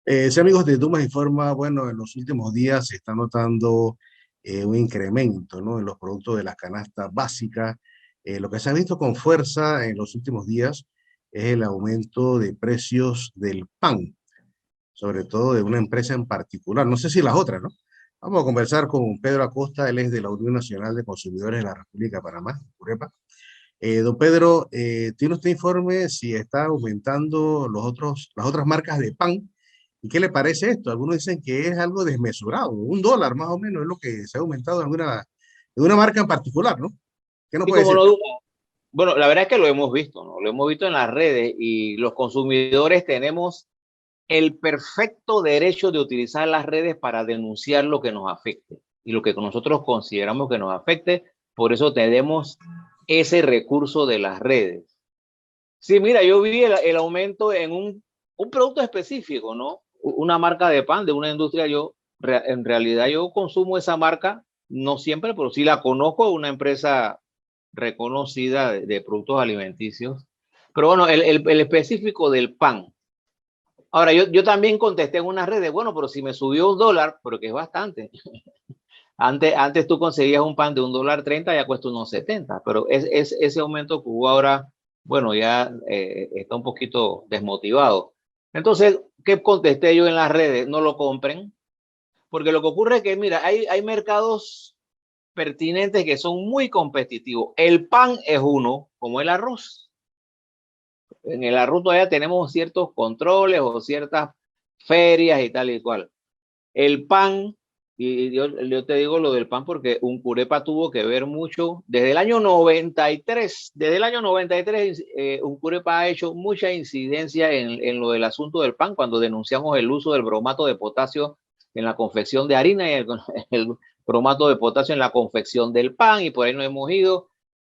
Sí, amigos de Dumas Informa, bueno, en los últimos días se está notando un incremento, ¿no? En los productos de la canasta básica. Lo que se ha visto con fuerza en los últimos días es el aumento de precios del pan, sobre todo de una empresa en particular. No sé si las otras, ¿no? Vamos a conversar con Pedro Acosta, él es de la Unión Nacional de Consumidores de la República de Panamá, UREPA. Don Pedro, ¿tiene usted informe si está aumentando las otras marcas de pan? ¿Y qué le parece esto? Algunos dicen que es algo desmesurado, $1 más o menos es lo que se ha aumentado en una marca en particular, ¿no? ¿Qué nos Y puede como decir? no, bueno, la verdad es que lo hemos visto, ¿no? Lo hemos visto en las redes y los consumidores tenemos el perfecto derecho de utilizar las redes para denunciar lo que nos afecte y lo que nosotros consideramos que nos afecte. Por eso tenemos ese recurso de las redes. Sí, mira, yo vi el aumento en un producto específico, ¿no? Una marca de pan de una industria. En realidad yo consumo esa marca, no siempre, pero sí la conozco, una empresa reconocida de productos alimenticios. Pero bueno, el específico del pan. Ahora, yo también contesté en unas redes, bueno, pero si me subió $1, porque es bastante. Antes tú conseguías un pan de $1.30, ya cuesta unos 70, pero ese aumento que hubo ahora, bueno, ya está un poquito desmotivado. Entonces, ¿qué contesté yo en las redes? No lo compren, porque lo que ocurre es que, mira, hay mercados pertinentes que son muy competitivos. El pan es uno, como el arroz. En el arroz todavía tenemos ciertos controles o ciertas ferias y tal y cual. El pan, y yo te digo lo del pan porque un Curepa tuvo que ver mucho desde el año 93. Desde el año 93, un Curepa ha hecho mucha incidencia en lo del asunto del pan cuando denunciamos el uso del bromato de potasio en la confección de harina y el bromato de potasio en la confección del pan, y por ahí nos hemos ido.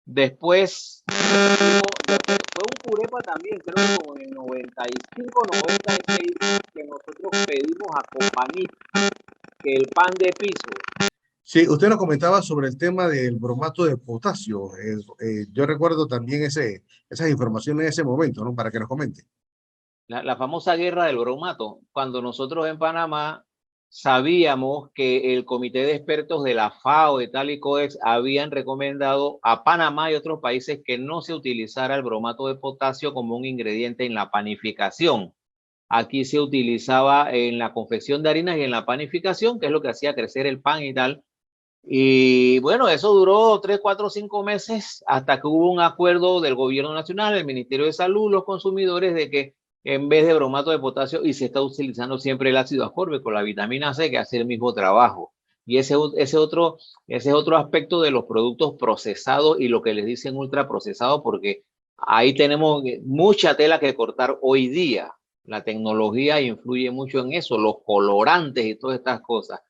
Después fue un Curepa también, creo que como en el 95, 96, que nosotros pedimos a Copanit que el pan de piso. Sí, usted nos comentaba sobre el tema del bromato de potasio. Yo recuerdo también esas informaciones en ese momento, ¿no? Para que nos comente. La famosa guerra del bromato, cuando nosotros en Panamá sabíamos que el comité de expertos de la FAO y tal y COEX habían recomendado a Panamá y otros países que no se utilizara el bromato de potasio como un ingrediente en la panificación. Aquí se utilizaba en la confección de harinas y en la panificación, que es lo que hacía crecer el pan y tal. Y bueno, eso duró 3, 4, 5 meses hasta que hubo un acuerdo del gobierno nacional, el Ministerio de Salud, los consumidores, de que en vez de bromato de potasio, y se está utilizando siempre el ácido ascórbico, la vitamina C, que hace el mismo trabajo. Y ese otro aspecto de los productos procesados y lo que les dicen ultraprocesados, porque ahí tenemos mucha tela que cortar hoy día. La tecnología influye mucho en eso, los colorantes y todas estas cosas.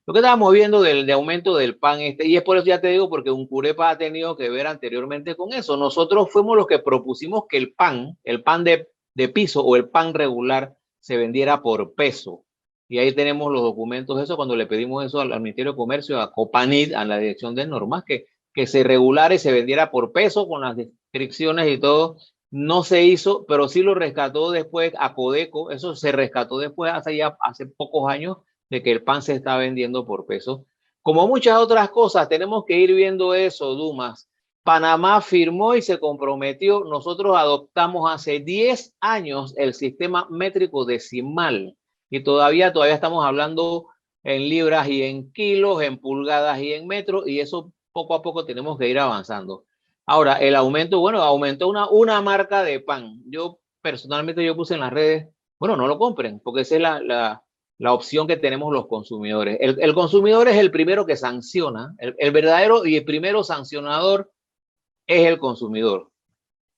Lo que estábamos viendo de aumento del pan y es por eso ya te digo, porque un Curepa ha tenido que ver anteriormente con eso. Nosotros fuimos los que propusimos que el pan de piso o el pan regular se vendiera por peso. Y ahí tenemos los documentos de eso cuando le pedimos eso al Ministerio de Comercio, a Copanit, a la Dirección de Normas, que se regulara y se vendiera por peso con las descripciones y todo. No se hizo, pero sí lo rescató después a Codeco. Eso se rescató después hace pocos años, de que el pan se está vendiendo por peso. Como muchas otras cosas, tenemos que ir viendo eso, Dumas. Panamá firmó y se comprometió. Nosotros adoptamos hace 10 años el sistema métrico decimal y todavía estamos hablando en libras y en kilos, en pulgadas y en metros, y eso poco a poco tenemos que ir avanzando. Ahora, el aumento, bueno, aumentó una marca de pan. Yo personalmente yo puse en las redes, bueno, no lo compren, porque esa es la opción que tenemos los consumidores. El consumidor es el primero que sanciona, el verdadero y el primero sancionador es el consumidor.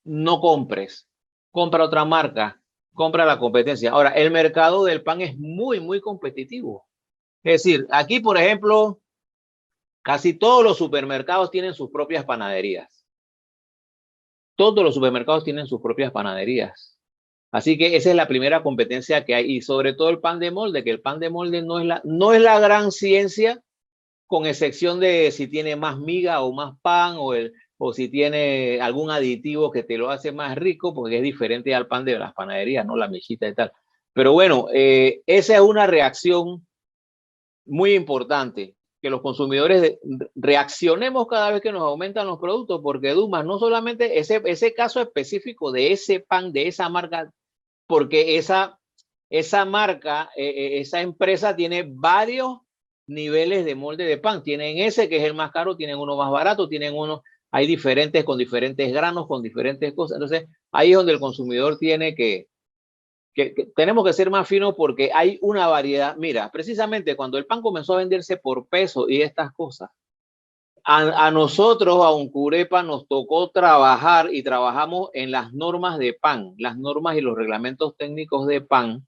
No compres, compra otra marca, compra la competencia. Ahora, el mercado del pan es muy, muy competitivo. Es decir, aquí, por ejemplo, casi todos los supermercados tienen sus propias panaderías. Todos los supermercados tienen sus propias panaderías. Así que esa es la primera competencia que hay, y sobre todo el pan de molde, que el pan de molde no es la gran ciencia, con excepción de si tiene más miga o más pan, o si tiene algún aditivo que te lo hace más rico, porque es diferente al pan de las panaderías, ¿no? La mechita y tal. Pero bueno, esa es una reacción muy importante, que los consumidores reaccionemos cada vez que nos aumentan los productos, porque Dumas, no solamente ese caso específico de ese pan, de esa marca, porque esa marca, esa empresa tiene varios niveles de molde de pan. Tienen ese que es el más caro, tienen uno más barato, tienen uno, hay diferentes con diferentes granos, con diferentes cosas. Entonces, ahí es donde el consumidor tiene que tenemos que ser más finos porque hay una variedad. Mira, precisamente cuando el pan comenzó a venderse por peso y estas cosas, a nosotros, a Uncurepa, nos tocó trabajar y trabajamos en las normas de pan, las normas y los reglamentos técnicos de pan,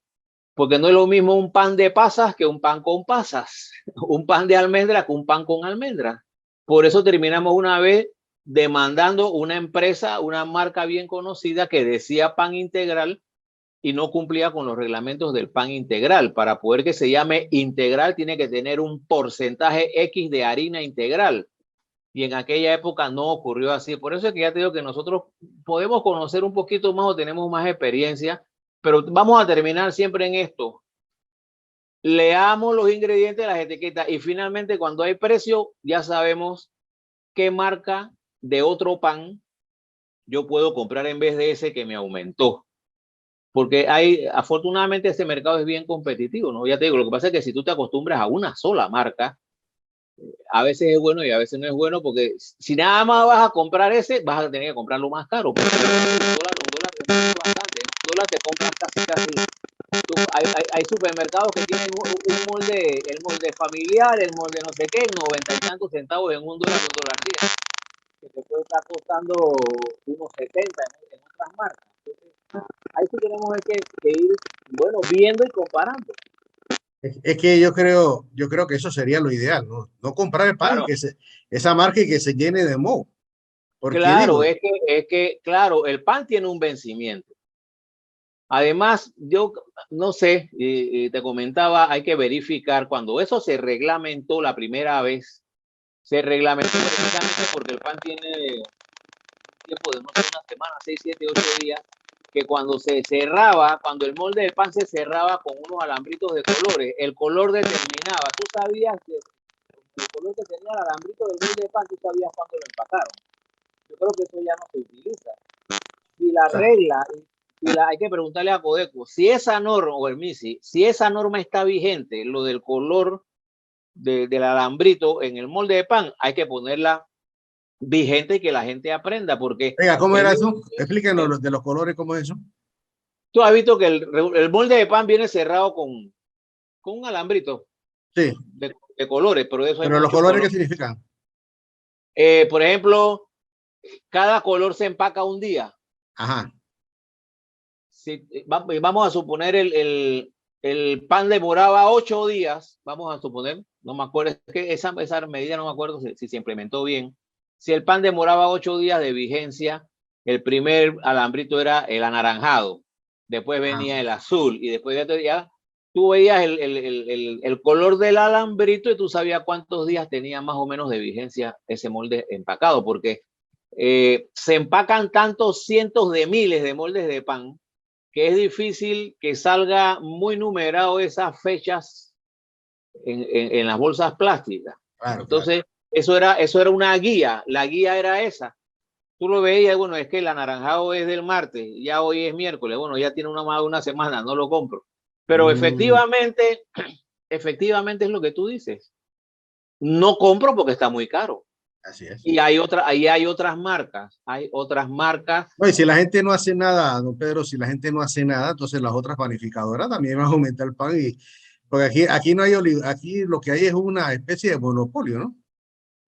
porque no es lo mismo un pan de pasas que un pan con pasas, un pan de almendra que un pan con almendras. Por eso terminamos una vez demandando una empresa, una marca bien conocida que decía pan integral y no cumplía con los reglamentos del pan integral. Para poder que se llame integral tiene que tener un porcentaje X de harina integral. Y en aquella época no ocurrió así. Por eso es que ya te digo que nosotros podemos conocer un poquito más o tenemos más experiencia, pero vamos a terminar siempre en esto. Leamos los ingredientes de las etiquetas y finalmente cuando hay precio ya sabemos qué marca de otro pan yo puedo comprar en vez de ese que me aumentó. Porque afortunadamente este mercado es bien competitivo, ¿no? Ya te digo, lo que pasa es que si tú te acostumbras a una sola marca, a veces es bueno y a veces no es bueno, porque si nada más vas a comprar ese, vas a tener que comprarlo más caro. Porque un dólar te compran casi. Hay supermercados que tienen un molde, el molde familiar, el molde no sé qué, 90 y tantos centavos en $1, $1.10, que te puede estar costando unos 70 en otras marcas. Entonces, ahí sí tenemos que ir, bueno, viendo y comparando. Es que yo creo que eso sería lo ideal, ¿no? No comprar el pan y Claro, esa marca y que se llene de moho. Porque claro, digo, claro, el pan tiene un vencimiento. Además, yo no sé, y te comentaba, hay que verificar cuando eso se reglamentó la primera vez, se reglamentó precisamente porque el pan tiene tiempo de no sé, una semana, 6, 7, 8 días, que cuando se cerraba, cuando el molde de pan se cerraba con unos alambritos de colores, el color determinaba. Tú sabías que el color que tenía el alambrito del molde de pan, tú sabías cuándo lo empacaron. Yo creo que eso ya no se utiliza. Si la regla, hay que preguntarle a Codeco, si esa norma, o el MISI, si esa norma está vigente, lo del color del alambrito en el molde de pan, hay que ponerla vigente y que la gente aprenda, porque venga, ¿cómo era eso? Explíquenos de los colores, ¿cómo es eso? tú has visto que el molde de pan viene cerrado con un alambrito Sí, de colores, pero de eso hay pero los muchos colores, ¿qué colores. significan? Por ejemplo, cada color se empaca un día. Ajá. Si, vamos a suponer el pan demoraba 8 días, vamos a suponer, no me acuerdo, es que esa medida no me acuerdo si se implementó bien. Si el pan demoraba 8 días de vigencia, el primer alambrito era el anaranjado, después venía el azul y después ya tú veías el color del alambrito y tú sabías cuántos días tenía más o menos de vigencia ese molde empacado, porque se empacan tantos cientos de miles de moldes de pan que es difícil que salga muy numerado esas fechas en las bolsas plásticas. Claro, claro. Entonces, eso era una guía, la guía era esa. Tú lo veías, bueno, es que el anaranjado es del martes, ya hoy es miércoles, bueno, ya tiene una semana, no lo compro. Pero Mm, efectivamente es lo que tú dices. No compro porque está muy caro. así es. Y ahí hay otras marcas. No, y si la gente no hace nada, don Pedro, si la gente no hace nada, entonces las otras panificadoras también van a aumentar el pan porque aquí no hay aquí lo que hay es una especie de monopolio, ¿no?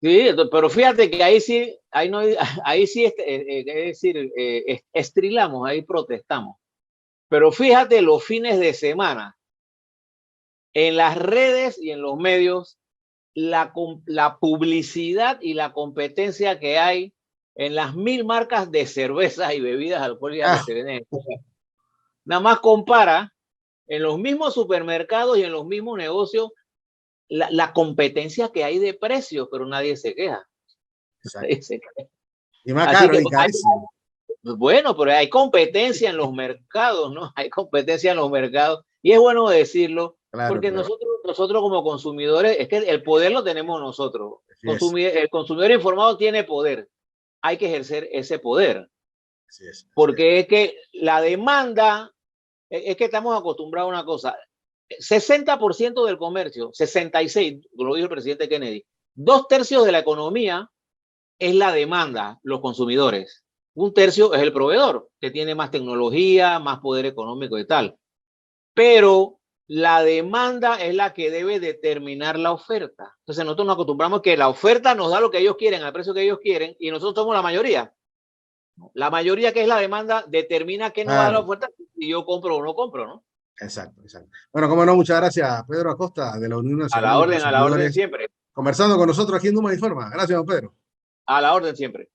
Sí, pero fíjate que ahí sí, ahí no, ahí sí, es decir, estrilamos, ahí protestamos. Pero fíjate los fines de semana, en las redes y en los medios, la publicidad y la competencia que hay en las 1000 marcas de cervezas y bebidas alcohólicas que Ah, se venden. Nada más compara en los mismos supermercados y en los mismos negocios la competencia que hay de precios, pero nadie se queja. exacto. Nadie se queja. Y más Así caro que y carísimo. bueno, pero hay competencia en los mercados, ¿no? Hay competencia en los mercados Y es bueno decirlo, Claro, porque claro. nosotros como consumidores, es que el poder lo tenemos nosotros. Así es, El consumidor informado tiene poder. Hay que ejercer ese poder. así es. Así es. Porque es que la demanda, es que estamos acostumbrados a una cosa. 60% del comercio, 66, lo dijo el presidente Kennedy, 2/3 de la economía es la demanda, los consumidores. 1/3 es el proveedor, que tiene más tecnología, más poder económico y tal. Pero la demanda es la que debe determinar la oferta. Entonces nosotros nos acostumbramos que la oferta nos da lo que ellos quieren, al precio que ellos quieren, y nosotros somos la mayoría. La mayoría, que es la demanda, determina qué nos da la Claro, oferta, si yo compro o no compro, ¿no? exacto, exacto. Bueno, como no, muchas gracias, Pedro Acosta, de la Unión Nacional de A la orden Consumidores, siempre. conversando con nosotros aquí en Duma Informa. Gracias, don Pedro. A la orden siempre.